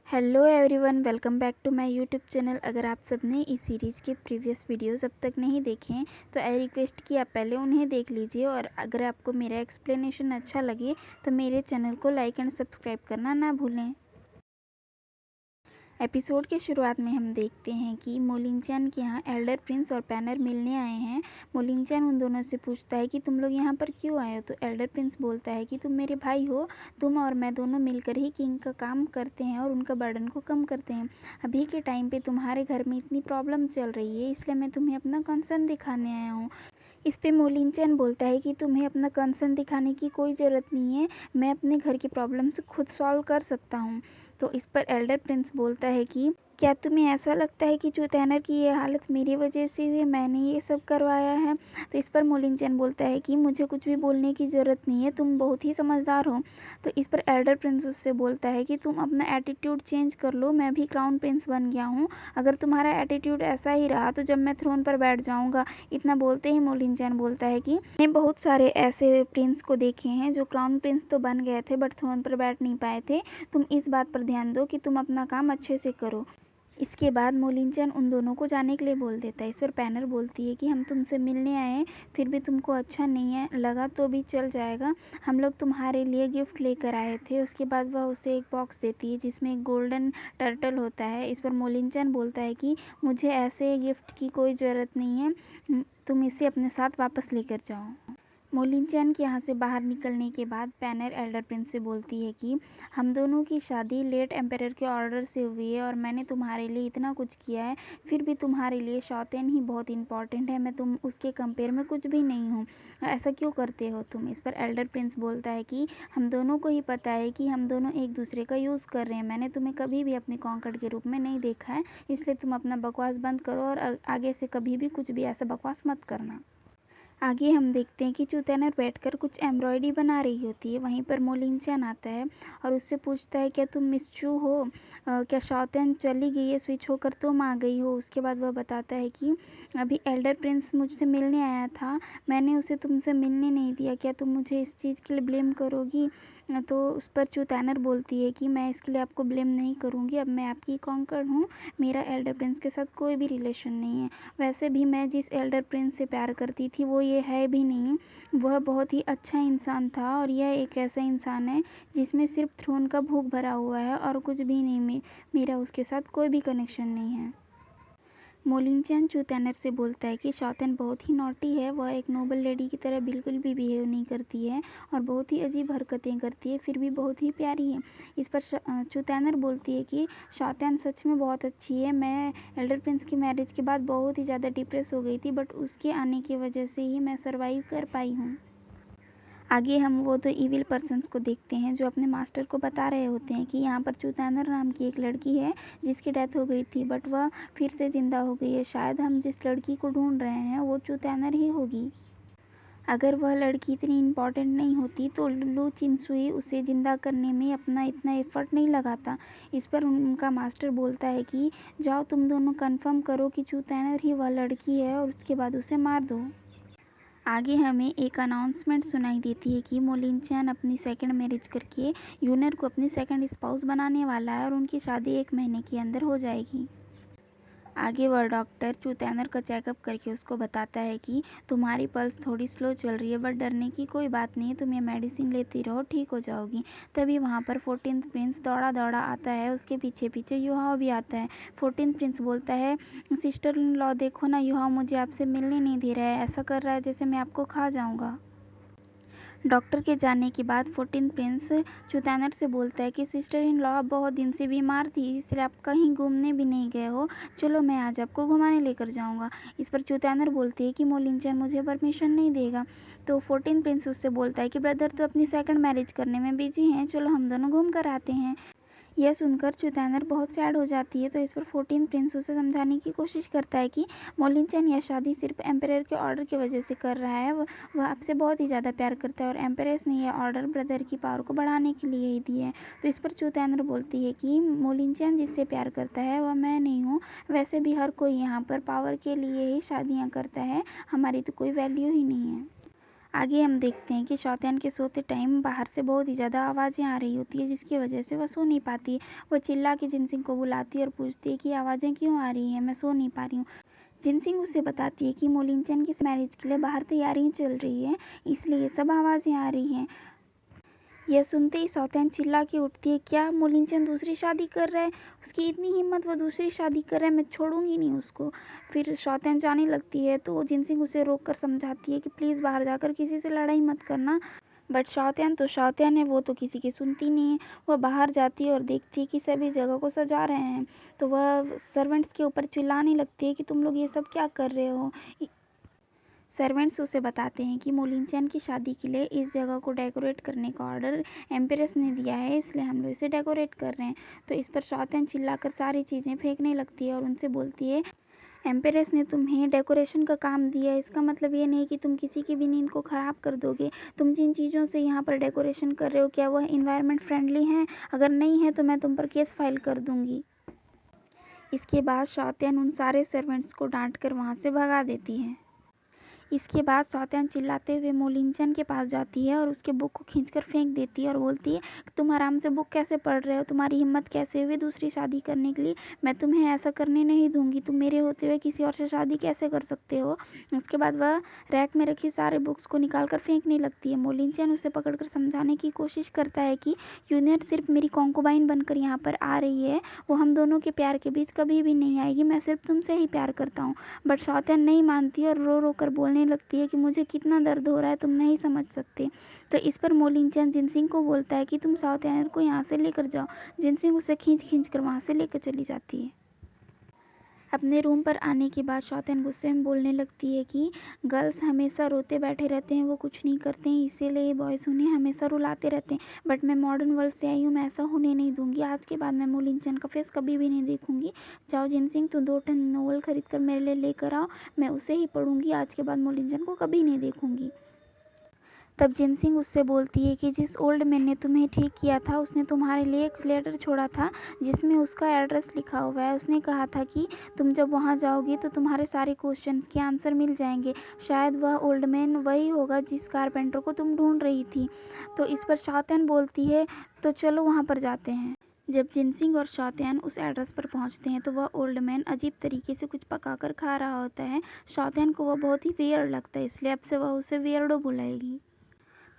Hello everyone, welcome back to my YouTube channel. अगर आप सबने इस सीरीज़ के प्रीवियस वीडियोस अब तक नहीं देखे हैं तो आई रिक्वेस्ट कि आप पहले उन्हें देख लीजिए, और अगर आपको मेरा एक्सप्लेनेशन अच्छा लगे तो मेरे चैनल को लाइक एंड सब्सक्राइब करना ना भूलें। एपिसोड के शुरुआत में हम देखते हैं कि मोलिनचैन के यहाँ एल्डर प्रिंस और पैनर मिलने आए हैं। मोलिनचैन उन दोनों से पूछता है कि तुम लोग यहाँ पर क्यों आए हो, तो एल्डर प्रिंस बोलता है कि तुम मेरे भाई हो, तुम और मैं दोनों मिलकर ही किंग का काम करते हैं और उनका बर्डन को कम करते हैं। अभी के टाइम पे तुम्हारे घर में इतनी प्रॉब्लम चल रही है, इसलिए मैं तुम्हें अपना कंसर्न दिखाने आया हूँ। इस पे मोलिनचैन बोलता है कि तुम्हें अपना कंसर्न दिखाने की कोई ज़रूरत नहीं है, मैं अपने घर की प्रॉब्लम से खुद सॉल्व कर सकता हूँ। तो इस पर एल्डर प्रिंस बोलता है कि क्या तुम्हें ऐसा लगता है कि चुतैनर की ये हालत मेरी वजह से हुई, मैंने ये सब करवाया है? तो इस पर मोलिनचैन बोलता है कि मुझे कुछ भी बोलने की ज़रूरत नहीं है, तुम बहुत ही समझदार हो। तो इस पर एल्डर प्रिंस उससे बोलता है कि तुम अपना एटीट्यूड चेंज कर लो, मैं भी क्राउन प्रिंस बन गया हूँ, अगर तुम्हारा एटीट्यूड ऐसा ही रहा तो जब मैं थ्रोन पर बैठ जाऊँगा। इतना बोलते ही मोलिनचैन बोलता है कि मैंने बहुत सारे ऐसे प्रिंस को देखे हैं जो क्राउन प्रिंस तो बन गए थे बट थ्रोन पर बैठ नहीं पाए थे, तुम इस बात पर ध्यान दो कि तुम अपना काम अच्छे से करो। इसके बाद मोलिनचैन उन दोनों को जाने के लिए बोल देता है। इस पर पैनर बोलती है कि हम तुमसे मिलने आए हैं, फिर भी तुमको अच्छा नहीं है लगा तो भी चल जाएगा, हम लोग तुम्हारे लिए गिफ्ट लेकर आए थे। उसके बाद वह उसे एक बॉक्स देती है जिसमें एक गोल्डन टर्टल होता है। इस पर मोलिनचैन बोलता है कि मुझे ऐसे गिफ्ट की कोई ज़रूरत नहीं है, तुम इसे अपने साथ वापस लेकर जाओ। मोलिनचैन के यहाँ से बाहर निकलने के बाद पैनर एल्डर प्रिंस से बोलती है कि हम दोनों की शादी लेट एम्परर के ऑर्डर से हुई है और मैंने तुम्हारे लिए इतना कुछ किया है, फिर भी तुम्हारे लिए शौतेन ही बहुत इंपॉर्टेंट है, मैं तुम उसके कंपेयर में कुछ भी नहीं हूँ, ऐसा क्यों करते हो तुम? इस पर एल्डर प्रिंस बोलता है कि हम दोनों को ही पता है कि हम दोनों एक दूसरे का यूज़ कर रहे हैं, मैंने तुम्हें कभी भी अपने कॉन्कर्ड के रूप में नहीं देखा है, इसलिए तुम अपना बकवास बंद करो और आगे से कभी भी कुछ भी ऐसा बकवास मत करना। आगे हम देखते हैं कि चुतैनर बैठकर कुछ एम्ब्रॉयडरी बना रही होती है। वहीं पर मोलिनचैन आता है और उससे पूछता है क्या तुम मिस चू हो, क्या शौतेन चली गई है, स्विच होकर तुम आ गई हो? उसके बाद वह बताता है कि अभी एल्डर प्रिंस मुझसे मिलने आया था, मैंने उसे तुमसे मिलने नहीं दिया, क्या तुम मुझे इस चीज़ के लिए ब्लेम करोगी? तो उस पर चुतैनर बोलती है कि मैं इसके लिए आपको ब्लेम नहीं करूँगी, अब मैं आपकी कॉन्कर हूँ, मेरा एल्डर प्रिंस के साथ कोई भी रिलेशन नहीं है। वैसे भी मैं जिस एल्डर प्रिंस से प्यार करती थी वो ये है भी नहीं, वह बहुत ही अच्छा इंसान था और यह एक ऐसा इंसान है जिसमें सिर्फ थ्रोन का भूख भरा हुआ है और कुछ भी नहीं, मेरा उसके साथ कोई भी कनेक्शन नहीं है। मोलिनचैन चुतैनर से बोलता है कि शौतेन बहुत ही नॉटी है, वह एक नोबल लेडी की तरह बिल्कुल भी बिहेव नहीं करती है और बहुत ही अजीब हरकतें करती है, फिर भी बहुत ही प्यारी है। इस पर चुतैनर बोलती है कि शौतेन सच में बहुत अच्छी है, मैं एल्डर प्रिंस की मैरिज के बाद बहुत ही ज़्यादा डिप्रेस हो गई थी बट उसके आने की वजह से ही मैं सर्वाइव कर पाई हूँ। आगे हम वो दो इविल पर्सन्स को देखते हैं जो अपने मास्टर को बता रहे होते हैं कि यहाँ पर चुतैनर नाम की एक लड़की है जिसकी डेथ हो गई थी बट वह फिर से ज़िंदा हो गई है, शायद हम जिस लड़की को ढूंढ रहे हैं वो चुतैनर ही होगी। अगर वह लड़की इतनी इम्पोर्टेंट नहीं होती तो लू चिनसुई उसे ज़िंदा करने में अपना इतना एफर्ट नहीं लगाता। इस पर उनका मास्टर बोलता है कि जाओ तुम दोनों कंफर्म करो कि चुतैनर ही वह लड़की है और उसके बाद उसे मार दो। आगे हमें एक अनाउंसमेंट सुनाई देती है कि मोलिनचैन अपनी सेकंड मैरिज करके यूनर को अपनी सेकंड स्पाउस बनाने वाला है और उनकी शादी 1 महीने के अंदर हो जाएगी। आगे वह डॉक्टर चुतैनर का चेकअप करके उसको बताता है कि तुम्हारी पल्स थोड़ी स्लो चल रही है बट डरने की कोई बात नहीं है, तुम ये मेडिसिन लेती रहो, ठीक हो जाओगी। तभी वहाँ पर 14th प्रिंस दौड़ा दौड़ा आता है, उसके पीछे पीछे युहाओ भी आता है। 14th प्रिंस बोलता है सिस्टर इन लॉ देखो ना, युहाओ मुझे आपसे मिलने नहीं दे रहा है, ऐसा कर रहा है जैसे मैं आपको खा जाऊँगा। डॉक्टर के जाने के बाद 14th प्रिंस चुतैनर से बोलता है कि सिस्टर इन लॉ बहुत दिन से बीमार थी इसलिए आप कहीं घूमने भी नहीं गए हो, चलो मैं आज आपको घुमाने लेकर जाऊंगा। इस पर चुतैनर बोलती है कि मोलिनचैन मुझे परमिशन नहीं देगा। तो 14th प्रिंस उससे बोलता है कि ब्रदर तो अपनी सेकंड मैरिज करने में बिजी हैं, चलो हम दोनों घूम कर आते हैं। यह सुनकर चुतैनर बहुत सैड हो जाती है। तो इस पर 14th प्रिंस उसे समझाने की कोशिश करता है कि मोलिनचैन यह शादी सिर्फ एम्परर के ऑर्डर की वजह से कर रहा है, वह आपसे बहुत ही ज़्यादा प्यार करता है और एम्परेस ने यह ऑर्डर ब्रदर की पावर को बढ़ाने के लिए ही दी है। तो इस पर चुतैनर बोलती है कि मोलिनचैन जिससे प्यार करता है वह मैं नहीं हूँ, वैसे भी हर कोई यहाँ पर पावर के लिए ही शादियाँ करता है, हमारी तो कोई वैल्यू ही नहीं है। आगे हम देखते हैं कि शौतान के सोते टाइम बाहर से बहुत ही ज़्यादा आवाज़ें आ रही होती है, जिसकी वजह से वह सो नहीं पाती है। वो चिल्ला के जिनसिंग को बुलाती है और पूछती है कि आवाज़ें क्यों आ रही हैं, मैं सो नहीं पा रही हूँ। जिनसिंग उसे बताती है कि मोलिंगचैन की मैरिज के लिए बाहर तैयारियां चल रही है, इसलिए सब आवाज़ें आ रही हैं। यह सुनते ही सौतेन चिल्ला के उठती है, क्या मोलिंगचैन दूसरी शादी कर रहा है? उसकी इतनी हिम्मत, वो दूसरी शादी कर रहा है, मैं छोड़ूंगी नहीं उसको। फिर सौतेन जाने लगती है तो जिनसिंग उसे रोक कर समझाती है कि प्लीज़ बाहर जाकर किसी से लड़ाई मत करना। बट शौतेन है, वो तो किसी की सुनती नहीं है। वह बाहर जाती है और देखती है कि सभी जगह को सजा रहे हैं, तो वह सर्वेंट्स के ऊपर चिल्लाने लगती है कि तुम लोग ये सब क्या कर रहे हो। सर्वेंट्स उसे बताते हैं कि मोलिंचैन की शादी के लिए इस जगह को डेकोरेट करने का ऑर्डर एम्प्रेस ने दिया है, इसलिए हम लोग इसे डेकोरेट कर रहे हैं। तो इस पर शौतेन चिल्लाकर सारी चीज़ें फेंकने लगती है और उनसे बोलती है, एम्प्रेस ने तुम्हें डेकोरेशन का काम दिया है, इसका मतलब ये नहीं कि तुम किसी की भी नींद को ख़राब कर दोगे। तुम जिन चीज़ों से यहाँ पर डेकोरेशन कर रहे हो, क्या वह इन्वायरमेंट फ्रेंडली हैं? अगर नहीं है तो मैं तुम पर केस फाइल कर दूँगी। इसके बाद शौतेन उन सारे सर्वेंट्स को डांट कर वहाँ से भगा देती है। इसके बाद सौतेन चिल्लाते हुए मोलिंचैन के पास जाती है और उसके बुक को खींचकर फेंक देती है और बोलती है, तुम आराम से बुक कैसे पढ़ रहे हो, तुम्हारी हिम्मत कैसे हुई दूसरी शादी करने के लिए? मैं तुम्हें ऐसा करने नहीं दूंगी, तुम मेरे होते हुए किसी और से शादी कैसे कर सकते हो। उसके बाद वह रैक में रखी सारे बुक्स को निकाल कर फेंकने लगती है। मोलिंचैन उसे पकड़कर समझाने की कोशिश करता है कि यूनियन सिर्फ मेरी कॉन्कुबाइन बनकर यहाँ पर आ रही है, वो हम दोनों के प्यार के बीच कभी भी नहीं आएगी, मैं सिर्फ तुमसे ही प्यार करता हूँ। बट शौतेन नहीं मानती और रो रो कर बोलने लगती है कि मुझे कितना दर्द हो रहा है, तुम नहीं समझ सकते। तो इस पर मोलिंचैन जिनसिंग को बोलता है कि तुम सौतेन को यहाँ से लेकर जाओ। जिनसिंग उसे खींच खींच कर वहाँ से लेकर चली जाती है। अपने रूम पर आने के बाद शौतेन गुस्से में बोलने लगती है कि गर्ल्स हमेशा रोते बैठे रहते हैं, वो कुछ नहीं करते हैं, इसीलिए बॉयज़ उन्हें हमेशा रुलाते रहते हैं। बट मैं मॉडर्न वर्ल्ड से आई हूँ, मैं ऐसा होने नहीं दूंगी। आज के बाद मैं मोलिंचैन का फेस कभी भी नहीं देखूंगी। जाओ जिनसिंग, तो 2 टन नोवेल खरीद कर मेरे लिए लेकर आओ, मैं उसे ही पढ़ूंगी। आज के बाद मोलिंचैन को कभी नहीं देखूंगी। तब जिनसिंग उससे बोलती है कि जिस ओल्ड मैन ने तुम्हें ठीक किया था, उसने तुम्हारे लिए एक लेटर छोड़ा था जिसमें उसका एड्रेस लिखा हुआ है। उसने कहा था कि तुम जब वहाँ जाओगी तो तुम्हारे सारे क्वेश्चंस के आंसर मिल जाएंगे। शायद वह ओल्ड मैन वही होगा जिस कारपेंटर को तुम ढूंढ रही थी। तो इस पर शौतेन बोलती है, तो चलो वहाँ पर जाते हैं। जब जिनसिंग और शौतेन उस एड्रेस पर पहुंचते हैं तो वह ओल्ड मैन अजीब तरीके से कुछ पकाकर खा रहा होता है। शौतेन को वह बहुत ही वियर्ड लगता है, इसलिए अब से वह उसे वियर्डो बुलाएगी।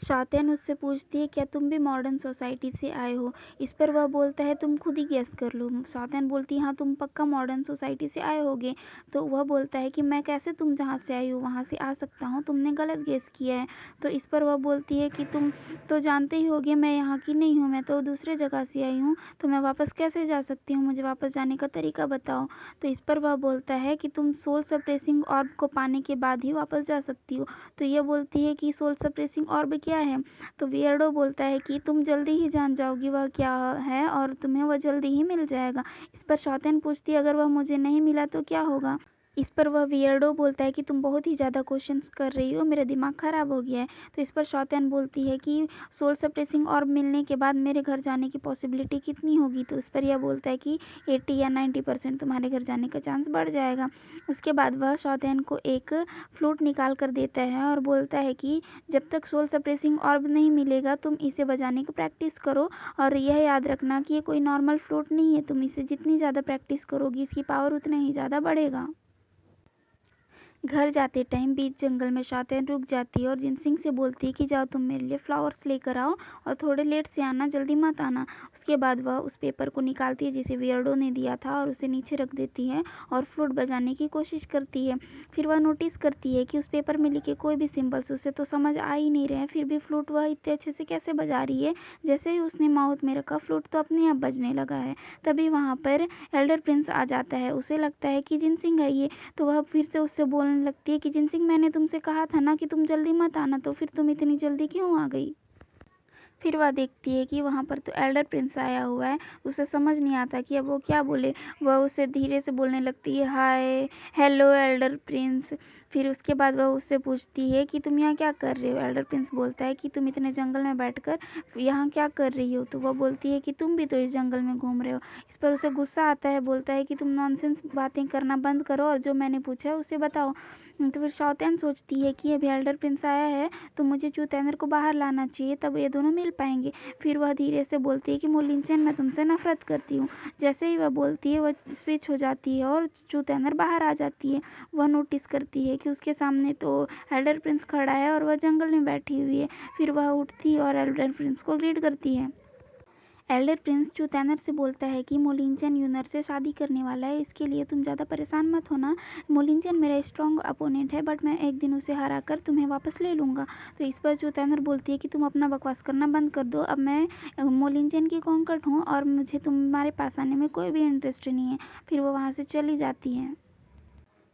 शौतेन उससे पूछती है, क्या तुम भी मॉडर्न सोसाइटी से आए हो? इस पर वह बोलता है, तुम खुद ही गेस कर लो। शौतेन बोलती है, हाँ तुम पक्का मॉडर्न सोसाइटी से आए होगे। तो वह बोलता है कि मैं कैसे तुम जहाँ से आई हो वहाँ से आ सकता हूँ, तुमने गलत गेस किया है। तो इस पर वह बोलती है कि तुम तो जानते ही होगे मैं यहाँ की नहीं हूँ, मैं तो दूसरे जगह से आई हूँ, तो मैं वापस कैसे जा सकती हूँ, मुझे वापस जाने का तरीका बताओ। तो इस पर वह बोलता है कि तुम सोल सप्रेसिंग ऑर्ब को पाने के बाद ही वापस जा सकती हो। तो यह बोलती है कि सोल सप्रेसिंग ऑर्ब क्या है? तो वियर्डो बोलता है कि तुम जल्दी ही जान जाओगी वह क्या है और तुम्हें वह जल्दी ही मिल जाएगा। इस पर शौतेन पूछती है, अगर वह मुझे नहीं मिला तो क्या होगा? इस पर वह वियर्डो बोलता है कि तुम बहुत ही ज़्यादा क्वेश्चंस कर रही हो, मेरा दिमाग ख़राब हो गया है। तो इस पर शौतेन बोलती है कि सोल सप्रेसिंग ऑर्ब मिलने के बाद मेरे घर जाने की पॉसिबिलिटी कितनी होगी? तो इस पर यह बोलता है कि 80 या 90% तुम्हारे घर जाने का चांस बढ़ जाएगा। उसके बाद वह शौतेन को एक फ्लूट निकाल कर देता है और बोलता है कि जब तक सोल सप्रेसिंग ऑर्ब नहीं मिलेगा तुम इसे बजाने की प्रैक्टिस करो, और यह याद रखना कि ये कोई नॉर्मल फ्लूट नहीं है, तुम इसे जितनी ज़्यादा प्रैक्टिस करोगी इसकी पावर उतना ही ज़्यादा बढ़ेगा। घर जाते टाइम बीच जंगल में शौतेन रुक जाती है और जिनसिंग से बोलती है कि जाओ तुम मेरे लिए फ्लावर्स लेकर आओ और थोड़े लेट से आना, जल्दी मत आना। उसके बाद वह उस पेपर को निकालती है जिसे वियर्डो ने दिया था और उसे नीचे रख देती है और फ्लूट बजाने की कोशिश करती है। फिर वह नोटिस करती है कि उस पेपर में लिखे कोई भी सिम्बल्स उसे तो समझ आ ही नहीं रहे हैं, फिर भी फ्लूट वह इतने अच्छे से कैसे बजा रही है। जैसे ही उसने माउथ में रखा फ्लूट तो अपने आप बजने लगा है। तभी वहाँ पर एल्डर प्रिंस आ जाता है, उसे लगता है कि जिनसिंग आई है, तो वह फिर से उससे बोलने लगती है कि जिनसिंग, मैंने तुमसे कहा था ना कि तुम जल्दी मत आना, तो फिर तुम इतनी जल्दी क्यों आ गई? फिर वह देखती है कि वहाँ पर तो एल्डर प्रिंस आया हुआ है। उसे समझ नहीं आता कि अब वो क्या बोले। वह उसे धीरे से बोलने लगती है, हाय हेलो एल्डर प्रिंस। फिर उसके बाद वह उससे पूछती है कि तुम यहाँ क्या कर रहे हो? एल्डर प्रिंस बोलता है कि तुम इतने जंगल में बैठकर यहाँ क्या कर रही हो? तो वह बोलती है कि तुम भी तो इस जंगल में घूम रहे हो। इस पर उसे गुस्सा आता है, बोलता है कि तुम नॉनसेंस बातें करना बंद करो और जो मैंने पूछा है उसे बताओ। तो फिर शाओतिन सोचती है कि अभी एल्डर प्रिंस आया है तो मुझे चू तैनर को बाहर लाना चाहिए, तब ये दोनों मिल पाएंगे। फिर वह धीरे से बोलती है कि मोलिनचैन मैं तुमसे नफरत करती हूँ। जैसे ही वह बोलती है वह स्विच हो जाती है और चू तैनर बाहर आ जाती है। वह नोटिस करती है कि उसके सामने तो एल्डर प्रिंस खड़ा है और वह जंगल में बैठी हुई है। फिर वह उठती है और एल्डर प्रिंस को ग्रीट करती है। एल्डर प्रिंस चू तैनर से बोलता है कि मोलिनचैन यूनर से शादी करने वाला है, इसके लिए तुम ज़्यादा परेशान मत होना। मोलिनचैन मेरा स्ट्रॉन्ग अपोनेंट है, बट मैं एक दिन उसे हरा कर तुम्हें वापस ले लूँगा। तो इस पर चू तैनर बोलती है कि तुम अपना बकवास करना बंद कर दो, अब मैं मोलिनचैन की कॉन्कर्ट हूँ और मुझे तुम्हारे पास आने में कोई भी इंटरेस्ट नहीं है। फिर वो वहाँ से चली जाती है।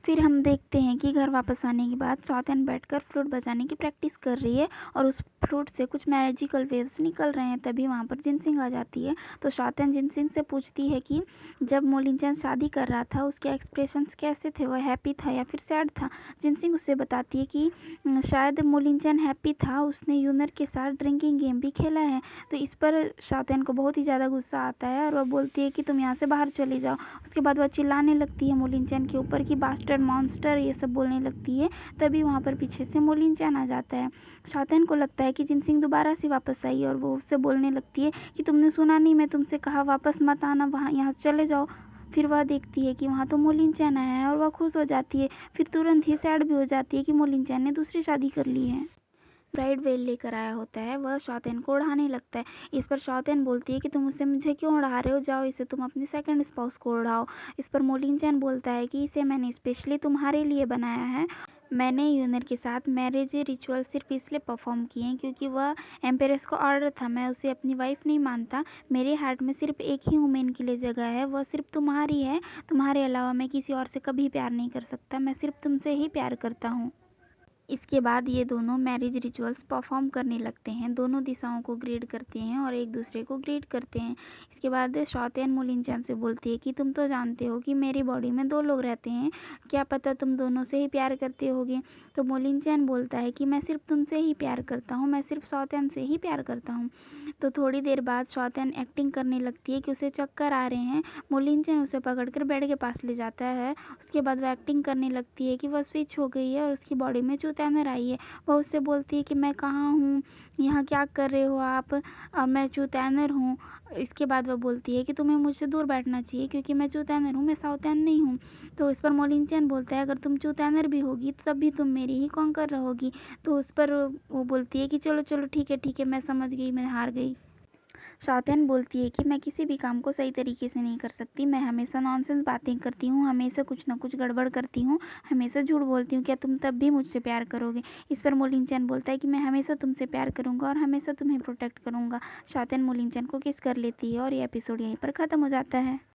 फिर हम देखते हैं कि घर वापस आने के बाद शाओतिन बैठकर फ्लूट बजाने की प्रैक्टिस कर रही है और उस फ्लूट से कुछ मैजिकल वेव्स निकल रहे हैं। तभी वहाँ पर जिनसिंग आ जाती है। तो शाओतिन जिनसिंग से पूछती है कि जब मोलिनचैन शादी कर रहा था उसके एक्सप्रेशंस कैसे थे, वह हैप्पी था या फिर सैड था। जिनसिंग उससे बताती है कि शायद मोलिनचैन हैप्पी था, उसने यूनर के साथ ड्रिंकिंग गेम भी खेला है। तो इस पर शाओतिन को बहुत ही ज़्यादा गुस्सा आता है और वह बोलती है कि तुम यहाँ से बाहर चले जाओ। उसके बाद वह चिल्लाने लगती है मोलिनचैन के ऊपर कि बास्टर्ड मॉन्स्टर ये सब बोलने लगती है। तभी वहाँ पर पीछे से मोलिनचैन आ जाता है। शाओतिन को लगता है कि जिनसिंग दोबारा से वापस आई और वो उससे बोलने लगती है कि तुमने सुना नहीं, मैं तुमसे कहा वापस मत आना, वहाँ यहाँ से चले जाओ। फिर वह देखती है कि वहाँ तो मोलिनचैन आया है और वह खुश हो जाती है। फिर तुरंत ही सैड भी हो जाती है कि मोलिनचैन ने दूसरी शादी कर ली है। ब्राइड वेल लेकर आया होता है, वह शाओतिन को उड़ाने लगता है। इस पर शाओतिन बोलती है कि तुम उसे मुझे क्यों उड़ा रहे हो, जाओ इसे तुम अपने सेकंड स्पाउस को उड़ाओ। इस पर मोलिनचैन बोलता है कि इसे मैंने स्पेशली तुम्हारे लिए बनाया है। मैंने यूनर के साथ मैरिज रिचुअल सिर्फ इसलिए परफॉर्म किए हैं क्योंकि वह एम्पेरेस का ऑर्डर था। मैं उसे अपनी वाइफ नहीं मानता। मेरे हार्ट में सिर्फ एक ही वुमेन के लिए जगह है, वह सिर्फ तुम्हारी है। तुम्हारे अलावा मैं किसी और से कभी प्यार नहीं कर सकता, मैं सिर्फ तुमसे ही प्यार करता हूँ। इसके बाद ये दोनों मैरिज रिचुअल्स परफॉर्म करने लगते हैं। दोनों दिशाओं को ग्रीड करते हैं और एक दूसरे को ग्रीड करते हैं। इसके बाद शाओतिन मोलिनचैन से बोलती है कि तुम तो जानते हो कि मेरी बॉडी में दो लोग रहते हैं, क्या पता तुम दोनों से ही प्यार करते होगे। तो मोलिनचैन बोलता है कि मैं सिर्फ तुमसे ही प्यार करता हूँ, मैं सिर्फ शाओतिन से ही प्यार करता हूँ। तो थोड़ी देर बाद शाओतिन एक्टिंग करने लगती है कि उसे चक्कर आ रहे हैं। मोलिनचैन उसे पकड़कर बेड के पास ले जाता है। उसके बाद वह एक्टिंग करने लगती है कि वह स्विच हो गई है और उसकी बॉडी में चू तैनर आई है। वह उससे बोलती है कि मैं कहाँ हूँ, यहाँ क्या कर रहे हो आप, मैं चू तैनर हूँ। इसके बाद वह बोलती है कि तुम्हें मुझसे दूर बैठना चाहिए क्योंकि मैं चू तैनर हूँ, मैं शाओतिन नहीं हूँ। तो इस पर मोलिनचैन बोलता है अगर तुम चू तैनर भी होगी तब भी तुम मेरी ही कॉन्कर रहोगी। तो उस पर वो बोलती है कि चलो चलो ठीक है मैं समझ गई, मैं हार गई। शाओतिन बोलती है कि मैं किसी भी काम को सही तरीके से नहीं कर सकती, मैं हमेशा नॉनसेंस बातें करती हूँ, हमेशा कुछ ना कुछ गड़बड़ करती हूँ, हमेशा झूठ बोलती हूँ, क्या तुम तब भी मुझसे प्यार करोगे। इस पर मोलिनचैन बोलता है कि मैं हमेशा तुमसे प्यार करूँगा और हमेशा तुम्हें प्रोटेक्ट करूँगा। शाओतिन मोलिनचैन को किस कर लेती है और ये एपिसोड यहीं पर ख़त्म हो जाता है।